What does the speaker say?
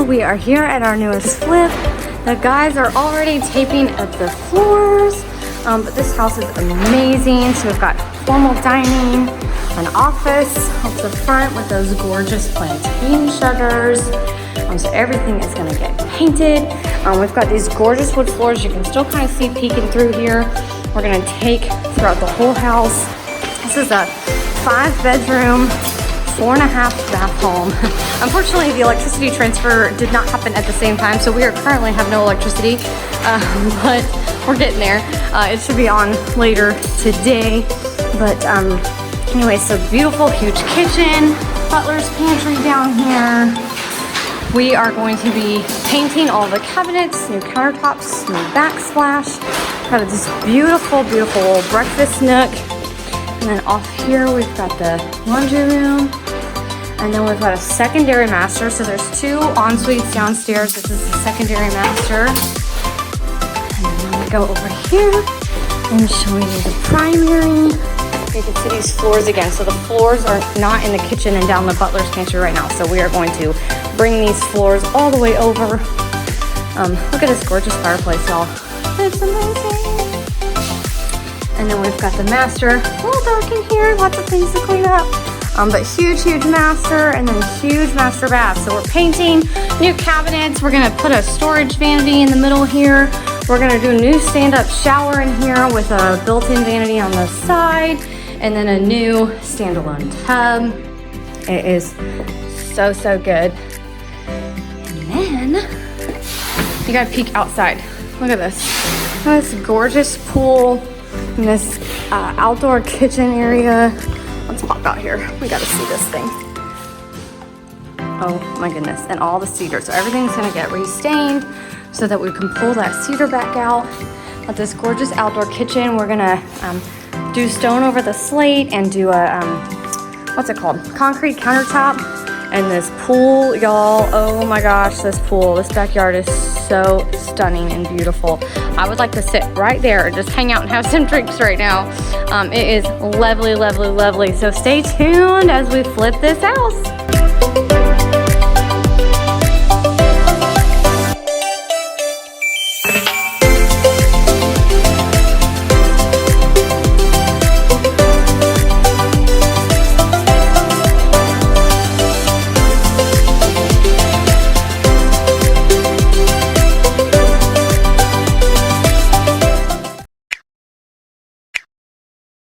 We are here at our newest flip. The guys are already taping up the floors, but this house is amazing. So we've got formal dining, an office up the front with those gorgeous plantain shutters. So everything is gonna get painted. We've got these gorgeous wood floors. You can still kind of see peeking through here. We're gonna take throughout the whole house. This is a 5-bedroom, 4.5-bath home. Unfortunately, the electricity transfer did not happen at the same time, so we are currently have no electricity, but we're getting there. It should be on later today. But anyway, so beautiful, huge kitchen, butler's pantry down here. We are going to be painting all the cabinets, new countertops, new backsplash. Got this beautiful, beautiful breakfast nook. And then off here, we've got the laundry room. And then we've got a secondary master. So there's 2 en-suites downstairs. This is the secondary master. And then we go over here and show you the primary. You can see these floors again. So the floors are not in the kitchen and down the butler's pantry right now. So we are going to bring these floors all the way over. Look at this gorgeous fireplace, y'all. It's amazing. And then we've got the master. A little dark in here, lots of things to clean up. But huge, huge master, and then huge master bath. So we're painting new cabinets. We're gonna put a storage vanity in the middle here. We're gonna do a new stand-up shower in here with a built-in vanity on the side, and then a new standalone tub. It is so, so good. And then you gotta peek outside. Look at this. Look at this gorgeous pool and this outdoor kitchen area. Let's pop out here. We gotta see this thing. Oh my goodness. And all the cedar. So everything's gonna get re-stained so that we can pull that cedar back out. But this gorgeous outdoor kitchen, we're gonna do stone over the slate and do a, what's it called? Concrete countertop. And this pool, y'all, oh my gosh, this pool, this backyard is so stunning and beautiful. I would like to sit right there and just hang out and have some drinks right now. It is lovely, lovely, lovely. So stay tuned as we flip this house.